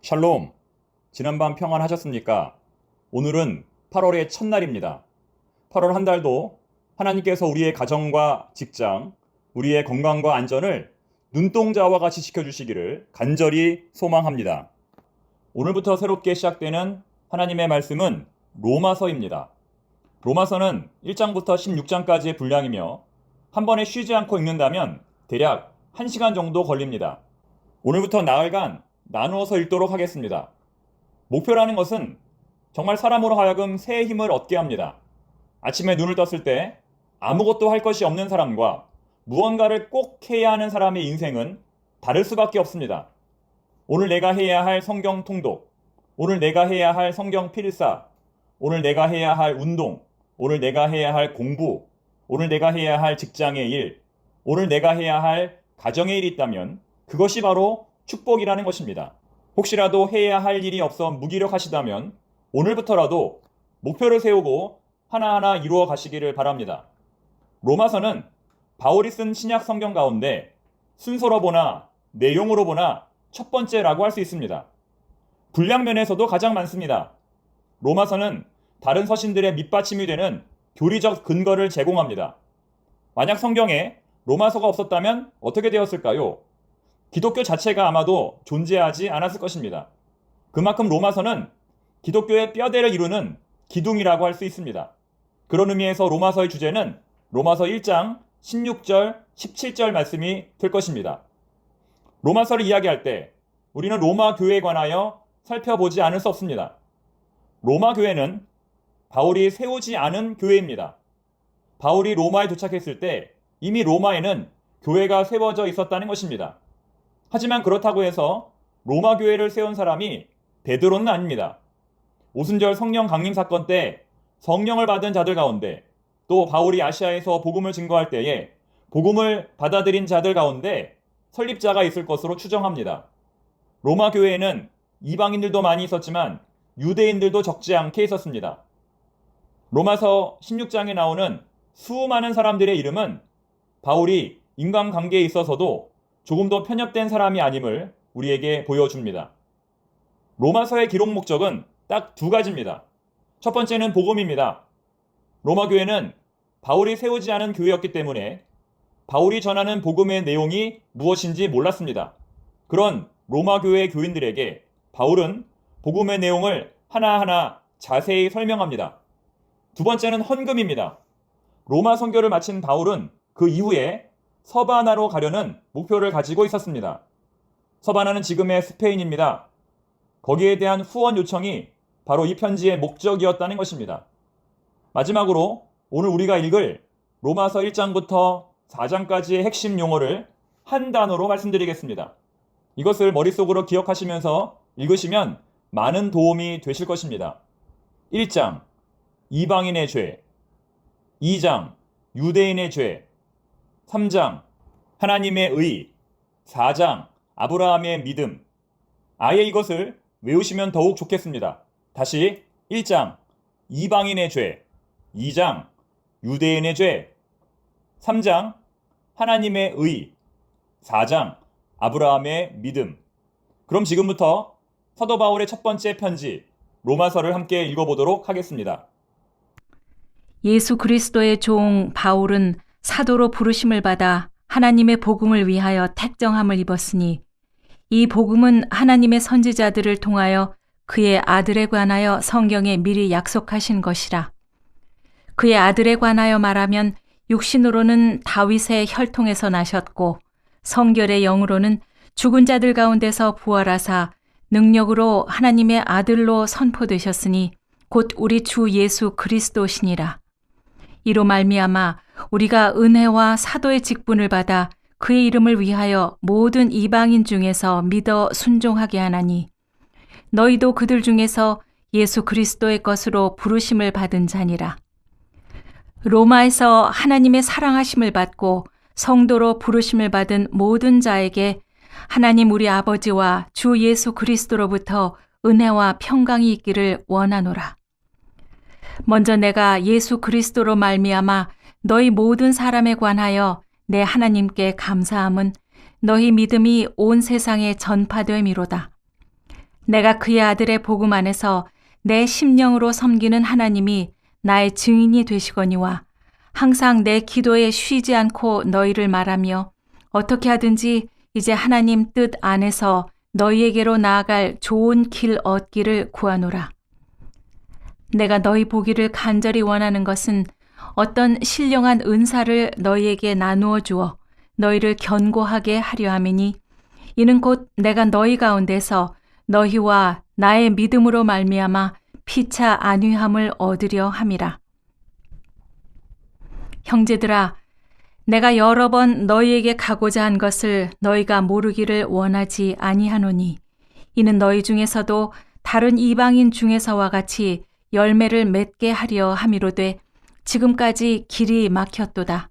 샬롬! 지난밤 평안하셨습니까? 오늘은 8월의 첫날입니다. 8월 한 달도 하나님께서 우리의 가정과 직장, 우리의 건강과 안전을 눈동자와 같이 지켜주시기를 간절히 소망합니다. 오늘부터 새롭게 시작되는 하나님의 말씀은 로마서입니다. 로마서는 1장부터 16장까지의 분량이며 한 번에 쉬지 않고 읽는다면 대략 1시간 정도 걸립니다. 오늘부터 나흘간 나누어서 읽도록 하겠습니다. 목표라는 것은 정말 사람으로 하여금 새의 힘을 얻게 합니다. 아침에 눈을 떴을 때 아무것도 할 것이 없는 사람과 무언가를 꼭 해야 하는 사람의 인생은 다를 수밖에 없습니다. 오늘 내가 해야 할 성경 통독, 오늘 내가 해야 할 성경 필사, 오늘 내가 해야 할 운동, 오늘 내가 해야 할 공부, 오늘 내가 해야 할 직장의 일, 오늘 내가 해야 할 가정의 일이 있다면 그것이 바로 축복이라는 것입니다. 혹시라도 해야 할 일이 없어 무기력하시다면 오늘부터라도 목표를 세우고 하나하나 이루어 가시기를 바랍니다. 로마서는 바울이 쓴 신약 성경 가운데 순서로 보나 내용으로 보나 첫 번째라고 할 수 있습니다. 분량 면에서도 가장 많습니다. 로마서는 다른 서신들의 밑받침이 되는 교리적 근거를 제공합니다. 만약 성경에 로마서가 없었다면 어떻게 되었을까요? 기독교 자체가 아마도 존재하지 않았을 것입니다. 그만큼 로마서는 기독교의 뼈대를 이루는 기둥이라고 할 수 있습니다. 그런 의미에서 로마서의 주제는 로마서 1장 16절, 17절 말씀이 될 것입니다. 로마서를 이야기할 때 우리는 로마 교회에 관하여 살펴보지 않을 수 없습니다. 로마 교회는 바울이 세우지 않은 교회입니다. 바울이 로마에 도착했을 때 이미 로마에는 교회가 세워져 있었다는 것입니다. 하지만 그렇다고 해서 로마 교회를 세운 사람이 베드로는 아닙니다. 오순절 성령 강림 사건 때 성령을 받은 자들 가운데 또 바울이 아시아에서 복음을 증거할 때에 복음을 받아들인 자들 가운데 설립자가 있을 것으로 추정합니다. 로마 교회에는 이방인들도 많이 있었지만 유대인들도 적지 않게 있었습니다. 로마서 16장에 나오는 수많은 사람들의 이름은 바울이 인간관계에 있어서도 조금 더 편협된 사람이 아님을 우리에게 보여줍니다. 로마서의 기록 목적은 딱 두 가지입니다. 첫 번째는 복음입니다. 로마 교회는 바울이 세우지 않은 교회였기 때문에 바울이 전하는 복음의 내용이 무엇인지 몰랐습니다. 그런 로마 교회 교인들에게 바울은 복음의 내용을 하나하나 자세히 설명합니다. 두 번째는 헌금입니다. 로마 선교를 마친 바울은 그 이후에 서바나로 가려는 목표를 가지고 있었습니다. 서바나는 지금의 스페인입니다. 거기에 대한 후원 요청이 바로 이 편지의 목적이었다는 것입니다. 마지막으로 오늘 우리가 읽을 로마서 1장부터 4장까지의 핵심 용어를 한 단어로 말씀드리겠습니다. 이것을 머릿속으로 기억하시면서 읽으시면 많은 도움이 되실 것입니다. 1장, 이방인의 죄. 2장, 유대인의 죄. 3장, 하나님의 의. 4장, 아브라함의 믿음. 아예 이것을 외우시면 더욱 좋겠습니다. 다시 1장, 이방인의 죄. 2장, 유대인의 죄. 3장, 하나님의 의. 4장, 아브라함의 믿음. 그럼 지금부터 사도 바울의 첫 번째 편지, 로마서를 함께 읽어보도록 하겠습니다. 예수 그리스도의 종 바울은 사도로 부르심을 받아 하나님의 복음을 위하여 택정함을 입었으니 이 복음은 하나님의 선지자들을 통하여 그의 아들에 관하여 성경에 미리 약속하신 것이라. 그의 아들에 관하여 말하면 육신으로는 다윗의 혈통에서 나셨고 성결의 영으로는 죽은 자들 가운데서 부활하사 능력으로 하나님의 아들로 선포되셨으니 곧 우리 주 예수 그리스도시니라. 이로 말미암아 우리가 은혜와 사도의 직분을 받아 그의 이름을 위하여 모든 이방인 중에서 믿어 순종하게 하나니 너희도 그들 중에서 예수 그리스도의 것으로 부르심을 받은 자니라. 로마에서 하나님의 사랑하심을 받고 성도로 부르심을 받은 모든 자에게 하나님 우리 아버지와 주 예수 그리스도로부터 은혜와 평강이 있기를 원하노라. 먼저 내가 예수 그리스도로 말미암아 너희 모든 사람에 관하여 내 하나님께 감사함은 너희 믿음이 온 세상에 전파됨이로다. 내가 그의 아들의 복음 안에서 내 심령으로 섬기는 하나님이 나의 증인이 되시거니와 항상 내 기도에 쉬지 않고 너희를 말하며 어떻게 하든지 이제 하나님 뜻 안에서 너희에게로 나아갈 좋은 길 얻기를 구하노라. 내가 너희 보기를 간절히 원하는 것은 어떤 신령한 은사를 너희에게 나누어 주어 너희를 견고하게 하려 함이니 이는 곧 내가 너희 가운데서 너희와 나의 믿음으로 말미암아 피차 안위함을 얻으려 함이라. 형제들아, 내가 여러 번 너희에게 가고자 한 것을 너희가 모르기를 원하지 아니하노니 이는 너희 중에서도 다른 이방인 중에서와 같이 열매를 맺게 하려 함이로되 지금까지 길이 막혔도다.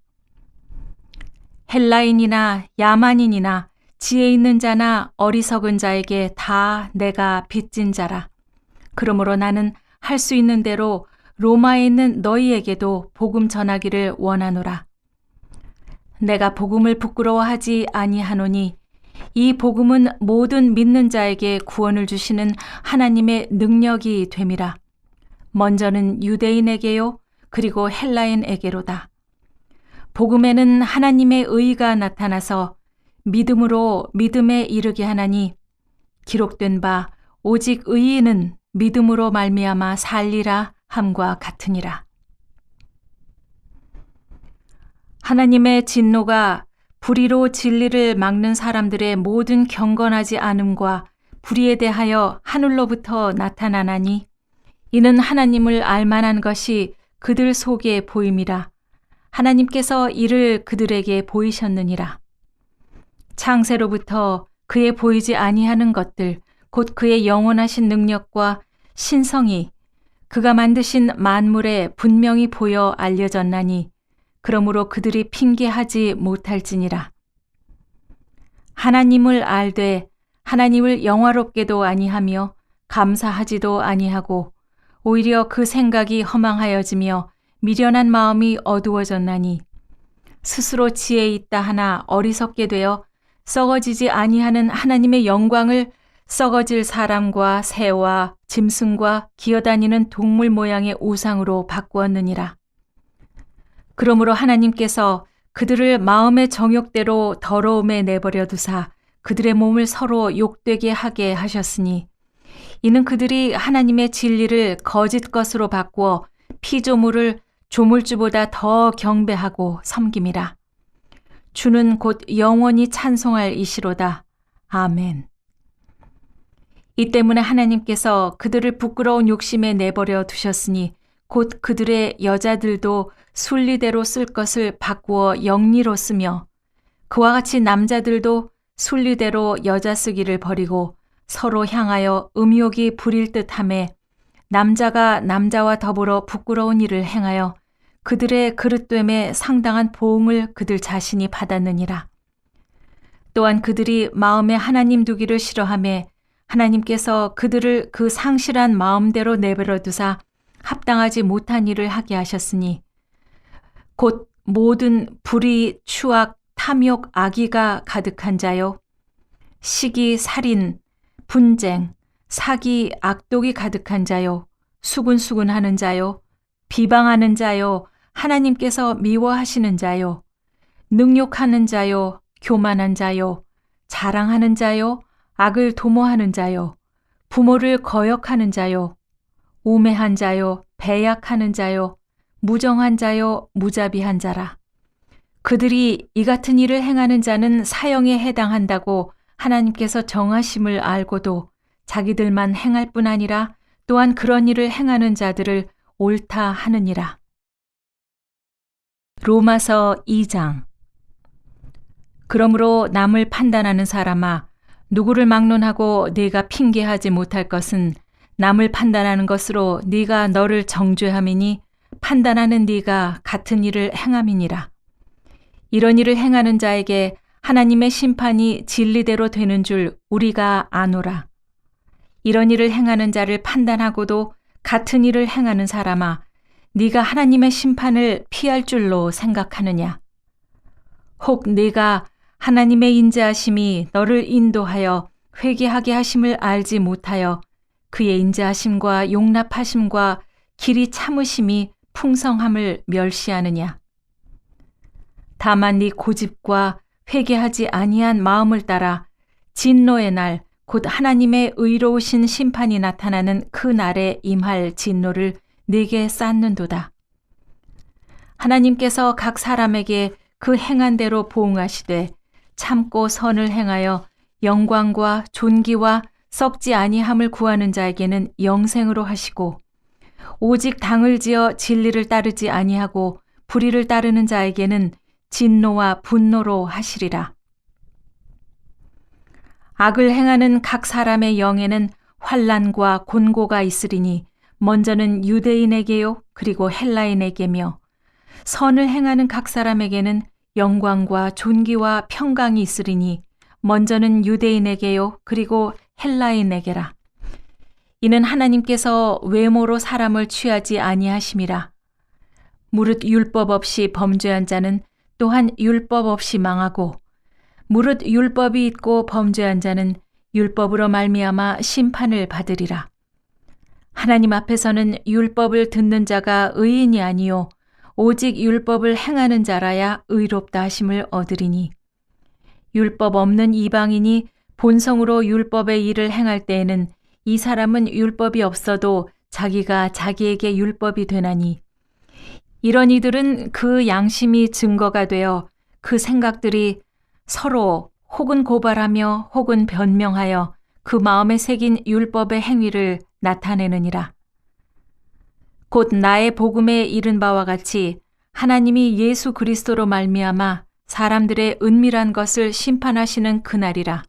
헬라인이나 야만인이나 지혜 있는 자나 어리석은 자에게 다 내가 빚진 자라. 그러므로 나는 할 수 있는 대로 로마에 있는 너희에게도 복음 전하기를 원하노라. 내가 복음을 부끄러워하지 아니하노니 이 복음은 모든 믿는 자에게 구원을 주시는 하나님의 능력이 됨이라. 먼저는 유대인에게요 그리고 헬라인에게로다. 복음에는 하나님의 의가 나타나서 믿음으로 믿음에 이르게 하나니 기록된 바 오직 의인은 믿음으로 말미암아 살리라 함과 같으니라. 하나님의 진노가 불의로 진리를 막는 사람들의 모든 경건하지 않음과 불의에 대하여 하늘로부터 나타나나니 이는 하나님을 알만한 것이 그들 속에 보임이라. 하나님께서 이를 그들에게 보이셨느니라. 창세로부터 그의 보이지 아니하는 것들 곧 그의 영원하신 능력과 신성이 그가 만드신 만물에 분명히 보여 알려졌나니 그러므로 그들이 핑계하지 못할지니라. 하나님을 알되 하나님을 영화롭게도 아니하며 감사하지도 아니하고 오히려 그 생각이 허망하여지며 미련한 마음이 어두워졌나니 스스로 지혜 있다 하나 어리석게 되어 썩어지지 아니하는 하나님의 영광을 썩어질 사람과 새와 짐승과 기어다니는 동물 모양의 우상으로 바꾸었느니라. 그러므로 하나님께서 그들을 마음의 정욕대로 더러움에 내버려 두사 그들의 몸을 서로 욕되게 하게 하셨으니 이는 그들이 하나님의 진리를 거짓 것으로 바꾸어 피조물을 조물주보다 더 경배하고 섬김이라. 주는 곧 영원히 찬송할 이시로다. 아멘. 이 때문에 하나님께서 그들을 부끄러운 욕심에 내버려 두셨으니 곧 그들의 여자들도 순리대로 쓸 것을 바꾸어 영리로 쓰며 그와 같이 남자들도 순리대로 여자 쓰기를 버리고 서로 향하여 음욕이 부릴 듯하매 남자가 남자와 더불어 부끄러운 일을 행하여 그들의 그릇됨에 상당한 보응을 그들 자신이 받았느니라. 또한 그들이 마음에 하나님 두기를 싫어하며 하나님께서 그들을 그 상실한 마음대로 내버려 두사 합당하지 못한 일을 하게 하셨으니 곧 모든 불의, 추악, 탐욕, 악의가 가득한 자요 시기, 살인, 분쟁, 사기, 악독이 가득한 자요 수군수군하는 자요 비방하는 자요 하나님께서 미워하시는 자요 능욕하는 자요 교만한 자요 자랑하는 자요 악을 도모하는 자요 부모를 거역하는 자요 우매한 자요 배약하는 자요 무정한 자요 무자비한 자라. 그들이 이 같은 일을 행하는 자는 사형에 해당한다고 하나님께서 정하심을 알고도 자기들만 행할 뿐 아니라 또한 그런 일을 행하는 자들을 옳다 하느니라. 로마서 2장. 그러므로 남을 판단하는 사람아 누구를 막론하고 네가 핑계하지 못할 것은 남을 판단하는 것으로 네가 너를 정죄함이니 판단하는 네가 같은 일을 행함이니라. 이런 일을 행하는 자에게 하나님의 심판이 진리대로 되는 줄 우리가 아노라. 이런 일을 행하는 자를 판단하고도 같은 일을 행하는 사람아 네가 하나님의 심판을 피할 줄로 생각하느냐. 혹 네가 하나님의 인자하심이 너를 인도하여 회개하게 하심을 알지 못하여 그의 인자하심과 용납하심과 길이 참으심이 풍성함을 멸시하느냐. 다만 네 고집과 회개하지 아니한 마음을 따라 진노의 날 곧 하나님의 의로우신 심판이 나타나는 그 날에 임할 진노를 네게 쌓는도다. 하나님께서 각 사람에게 그 행한 대로 보응하시되 참고 선을 행하여 영광과 존귀와 썩지 아니함을 구하는 자에게는 영생으로 하시고 오직 당을 지어 진리를 따르지 아니하고 불의를 따르는 자에게는 진노와 분노로 하시리라. 악을 행하는 각 사람의 영에는 환난과 곤고가 있으리니 먼저는 유대인에게요 그리고 헬라인에게며 선을 행하는 각 사람에게는 영광과 존귀와 평강이 있으리니 먼저는 유대인에게요 그리고 헬라인에게라. 이는 하나님께서 외모로 사람을 취하지 아니하심이라. 무릇 율법 없이 범죄한 자는 또한 율법 없이 망하고 무릇 율법이 있고 범죄한 자는 율법으로 말미암아 심판을 받으리라. 하나님 앞에서는 율법을 듣는 자가 의인이 아니요 오직 율법을 행하는 자라야 의롭다 하심을 얻으리니 율법 없는 이방인이 본성으로 율법의 일을 행할 때에는 이 사람은 율법이 없어도 자기가 자기에게 율법이 되나니 이런 이들은 그 양심이 증거가 되어 그 생각들이 서로 혹은 고발하며 혹은 변명하여 그 마음에 새긴 율법의 행위를 나타내느니라. 곧 나의 복음에 이른 바와 같이 하나님이 예수 그리스도로 말미암아 사람들의 은밀한 것을 심판하시는 그날이라.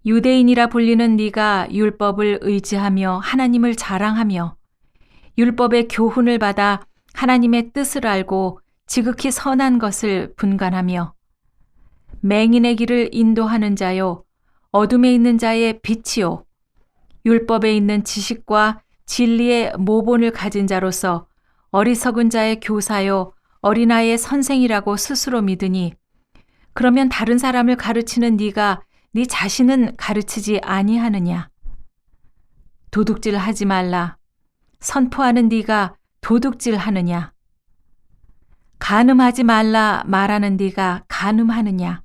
유대인이라 불리는 네가 율법을 의지하며 하나님을 자랑하며 율법의 교훈을 받아 하나님의 뜻을 알고 지극히 선한 것을 분간하며 맹인의 길을 인도하는 자요 어둠에 있는 자의 빛이요 율법에 있는 지식과 진리의 모본을 가진 자로서 어리석은 자의 교사요 어린아이의 선생이라고 스스로 믿으니 그러면 다른 사람을 가르치는 네가 네 자신은 가르치지 아니하느냐. 도둑질 하지 말라. 선포하는 네가 도둑질 하느냐. 간음하지 말라 말하는 네가 간음하느냐.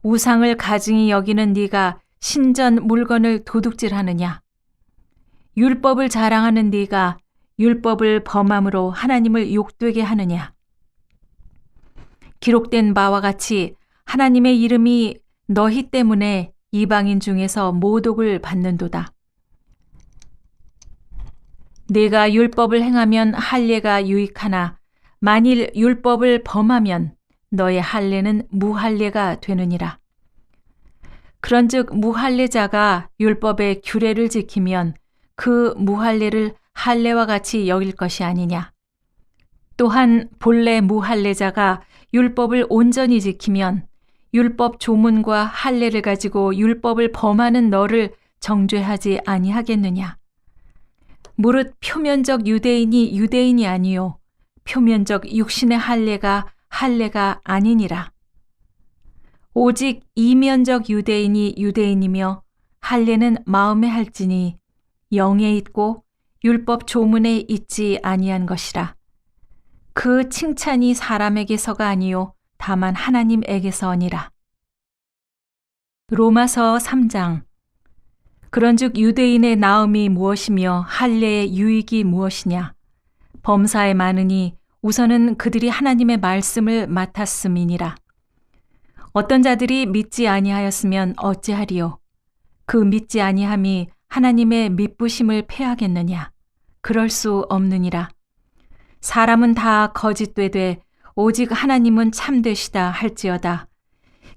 우상을 가증히 여기는 네가 신전 물건을 도둑질하느냐. 율법을 자랑하는 네가 율법을 범함으로 하나님을 욕되게 하느냐. 기록된 바와 같이 하나님의 이름이 너희 때문에 이방인 중에서 모독을 받는도다. 네가 율법을 행하면 할례가 유익하나 만일 율법을 범하면 너의 할례는 무할례가 되느니라. 그런즉 무할례자가 율법의 규례를 지키면 그 무할례를 할례와 같이 여길 것이 아니냐. 또한 본래 무할례자가 율법을 온전히 지키면 율법 조문과 할례를 가지고 율법을 범하는 너를 정죄하지 아니하겠느냐. 무릇 표면적 유대인이 유대인이 아니요 표면적 육신의 할례가 할례가 아니니라. 오직 이면적 유대인이 유대인이며 할례는 마음에 할지니 영에 있고 율법 조문에 있지 아니한 것이라. 그 칭찬이 사람에게서가 아니요 다만 하나님에게서니라. 로마서 3장. 그런즉 유대인의 나음이 무엇이며 할례의 유익이 무엇이냐. 범사에 많으니 우선은 그들이 하나님의 말씀을 맡았음이니라. 어떤 자들이 믿지 아니하였으면 어찌하리요. 그 믿지 아니함이 하나님의 믿부심을 패하겠느냐. 그럴 수 없느니라. 사람은 다 거짓되되 오직 하나님은 참되시다 할지어다.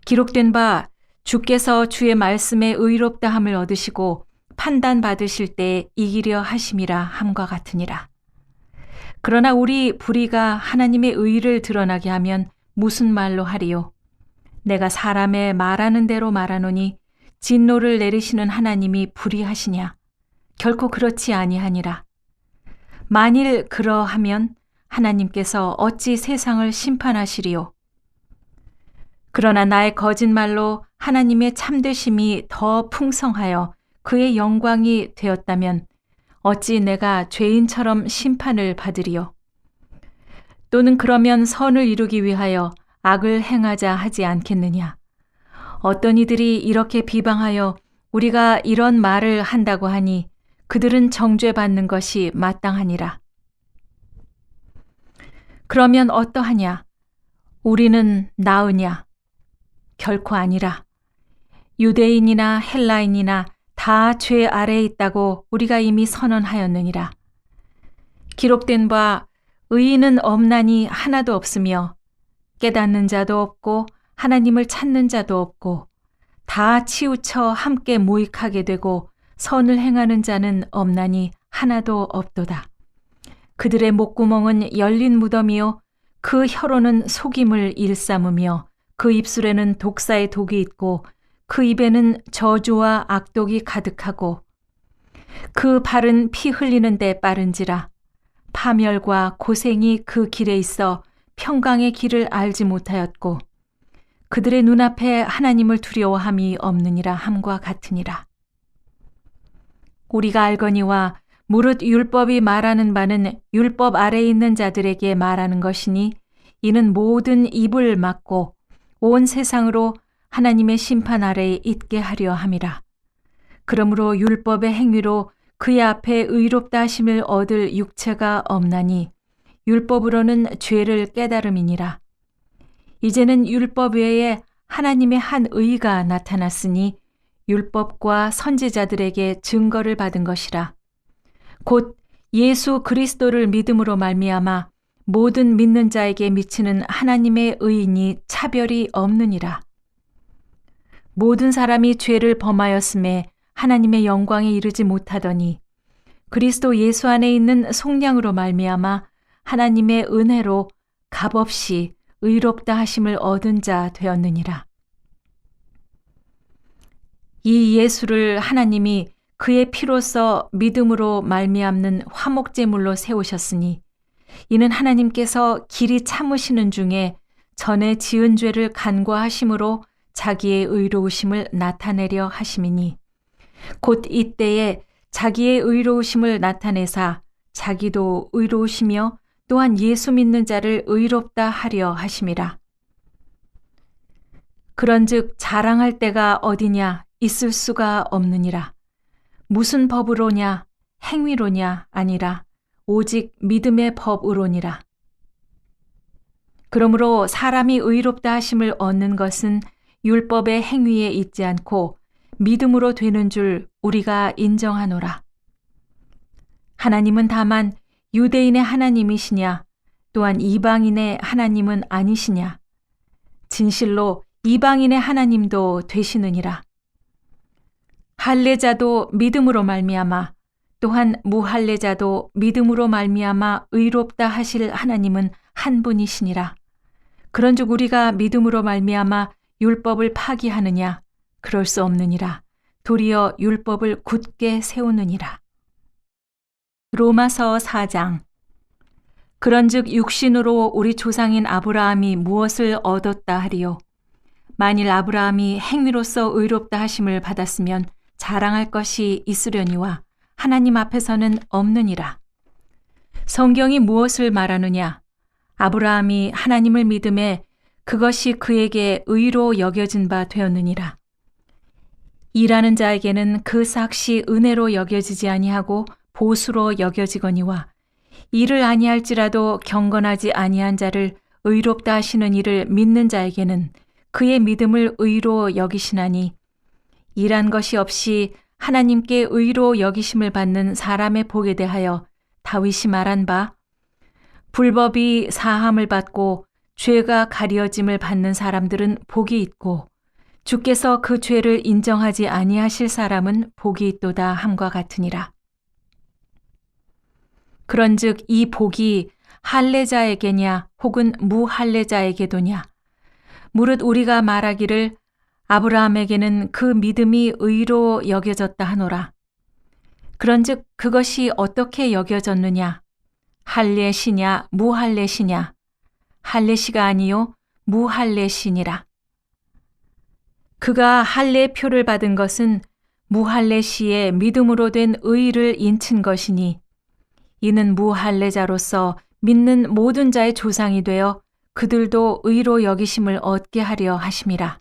기록된 바 주께서 주의 말씀에 의롭다함을 얻으시고 판단받으실 때 이기려 하심이라 함과 같으니라. 그러나 우리 불의가 하나님의 의를 드러나게 하면 무슨 말로 하리요. 내가 사람의 말하는 대로 말하노니 진노를 내리시는 하나님이 불의하시냐. 결코 그렇지 아니하니라. 만일 그러하면 하나님께서 어찌 세상을 심판하시리요. 그러나 나의 거짓말로 하나님의 참되심이 더 풍성하여 그의 영광이 되었다면 어찌 내가 죄인처럼 심판을 받으리요? 또는 그러면 선을 이루기 위하여 악을 행하자 하지 않겠느냐? 어떤 이들이 이렇게 비방하여 우리가 이런 말을 한다고 하니 그들은 정죄받는 것이 마땅하니라. 그러면 어떠하냐? 우리는 나으냐? 결코 아니라. 유대인이나 헬라인이나 다 죄 아래에 있다고 우리가 이미 선언하였느니라. 기록된 바 의인은 없나니 하나도 없으며 깨닫는 자도 없고 하나님을 찾는 자도 없고 다 치우쳐 함께 모익하게 되고 선을 행하는 자는 없나니 하나도 없도다. 그들의 목구멍은 열린 무덤이요 그 혀로는 속임을 일삼으며 그 입술에는 독사의 독이 있고 그 입에는 저주와 악독이 가득하고 그 발은 피 흘리는 데 빠른지라. 파멸과 고생이 그 길에 있어 평강의 길을 알지 못하였고 그들의 눈앞에 하나님을 두려워함이 없느니라 함과 같으니라. 우리가 알거니와 무릇 율법이 말하는 바는 율법 아래에 있는 자들에게 말하는 것이니 이는 모든 입을 막고 온 세상으로 하나님의 심판 아래에 있게 하려 함이라. 그러므로 율법의 행위로 그의 앞에 의롭다 하심을 얻을 육체가 없나니 율법으로는 죄를 깨달음이니라. 이제는 율법 외에 하나님의 한 의가 나타났으니 율법과 선지자들에게 증거를 받은 것이라. 곧 예수 그리스도를 믿음으로 말미암아 모든 믿는 자에게 미치는 하나님의 의인이 차별이 없느니라. 모든 사람이 죄를 범하였음에 하나님의 영광에 이르지 못하더니 그리스도 예수 안에 있는 속량으로 말미암아 하나님의 은혜로 값없이 의롭다 하심을 얻은 자 되었느니라. 이 예수를 하나님이 그의 피로써 믿음으로 말미암는 화목제물로 세우셨으니 이는 하나님께서 길이 참으시는 중에 전에 지은 죄를 간과하심으로 자기의 의로우심을 나타내려 하심이니 곧 이때에 자기의 의로우심을 나타내사 자기도 의로우시며 또한 예수 믿는 자를 의롭다 하려 하심이라. 그런즉 자랑할 때가 어디냐 있을 수가 없느니라. 무슨 법으로냐 행위로냐 아니라 오직 믿음의 법으로니라. 그러므로 사람이 의롭다 하심을 얻는 것은 율법의 행위에 있지 않고 믿음으로 되는 줄 우리가 인정하노라. 하나님은 다만 유대인의 하나님이시냐 또한 이방인의 하나님은 아니시냐. 진실로 이방인의 하나님도 되시느니라. 할례자도 믿음으로 말미암아 또한 무할례자도 믿음으로 말미암아 의롭다 하실 하나님은 한 분이시니라. 그런즉 우리가 믿음으로 말미암아 율법을 파기하느냐? 그럴 수 없느니라. 도리어 율법을 굳게 세우느니라. 로마서 4장. 그런즉 육신으로 우리 조상인 아브라함이 무엇을 얻었다 하리요? 만일 아브라함이 행위로서 의롭다 하심을 받았으면 자랑할 것이 있으려니와 하나님 앞에서는 없느니라. 성경이 무엇을 말하느냐? 아브라함이 하나님을 믿음에 그것이 그에게 의로 여겨진 바 되었느니라. 일하는 자에게는 그 삭시 은혜로 여겨지지 아니하고 보수로 여겨지거니와 일을 아니할지라도 경건하지 아니한 자를 의롭다 하시는 이를 믿는 자에게는 그의 믿음을 의로 여기시나니 일한 것이 없이 하나님께 의로 여기심을 받는 사람의 복에 대하여 다윗이 말한 바 불법이 사함을 받고 죄가 가려짐을 받는 사람들은 복이 있고 주께서 그 죄를 인정하지 아니하실 사람은 복이 있도다 함과 같으니라. 그런즉 이 복이 할례자에게냐 혹은 무할례자에게도냐? 무릇 우리가 말하기를 아브라함에게는 그 믿음이 의로 여겨졌다 하노라. 그런즉 그것이 어떻게 여겨졌느냐? 할례시냐 무할례시냐? 할례시가 아니요 무할례시니라. 그가 할례 표를 받은 것은 무할례 시에 믿음으로 된 의를 인친 것이니 이는 무할례자로서 믿는 모든 자의 조상이 되어 그들도 의로 여기심을 얻게 하려 하심이라.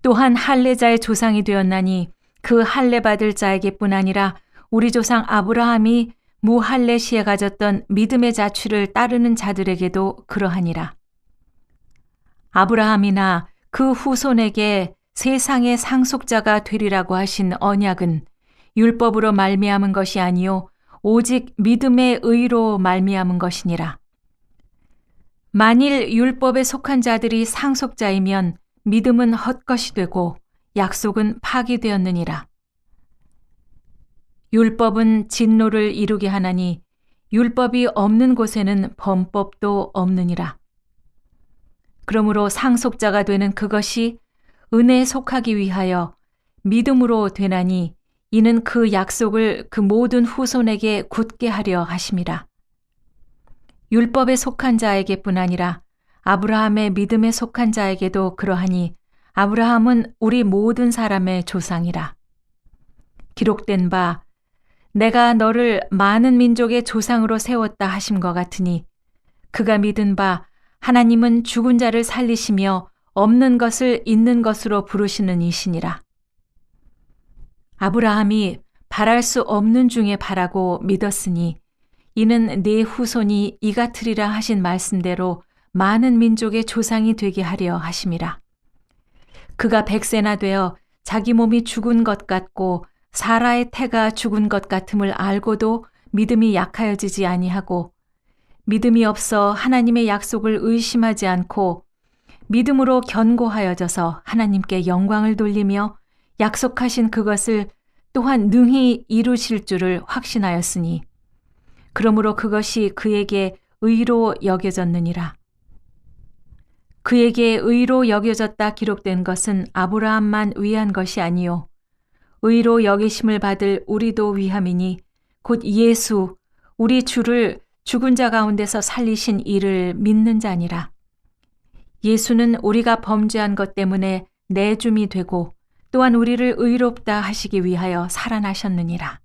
또한 할례자의 조상이 되었나니 그 할례 받을 자에게뿐 아니라 우리 조상 아브라함이 무할례 시에 가졌던 믿음의 자취를 따르는 자들에게도 그러하니라. 아브라함이나 그 후손에게 세상의 상속자가 되리라고 하신 언약은 율법으로 말미암은 것이 아니요 오직 믿음의 의로 말미암은 것이니라. 만일 율법에 속한 자들이 상속자이면 믿음은 헛것이 되고 약속은 파기되었느니라. 율법은 진노를 이루게 하나니 율법이 없는 곳에는 범법도 없느니라. 그러므로 상속자가 되는 그것이 은혜에 속하기 위하여 믿음으로 되나니 이는 그 약속을 그 모든 후손에게 굳게 하려 하심이라. 율법에 속한 자에게뿐 아니라 아브라함의 믿음에 속한 자에게도 그러하니 아브라함은 우리 모든 사람의 조상이라. 기록된 바 내가 너를 많은 민족의 조상으로 세웠다 하심과 같으니 그가 믿은 바 하나님은 죽은 자를 살리시며 없는 것을 있는 것으로 부르시는 이시니라. 아브라함이 바랄 수 없는 중에 바라고 믿었으니 이는 네 후손이 이 같으리라 하신 말씀대로 많은 민족의 조상이 되게 하려 하심이라. 그가 100세나 되어 자기 몸이 죽은 것 같고 사라의 태가 죽은 것 같음을 알고도 믿음이 약하여지지 아니하고 믿음이 없어 하나님의 약속을 의심하지 않고 믿음으로 견고하여져서 하나님께 영광을 돌리며 약속하신 그것을 또한 능히 이루실 줄을 확신하였으니 그러므로 그것이 그에게 의로 여겨졌느니라. 그에게 의로 여겨졌다 기록된 것은 아브라함만 위한 것이 아니요 의로 여기심을 받을 우리도 위함이니 곧 예수 우리 주를 죽은 자 가운데서 살리신 이를 믿는 자니라. 예수는 우리가 범죄한 것 때문에 내줌이 되고 또한 우리를 의롭다 하시기 위하여 살아나셨느니라.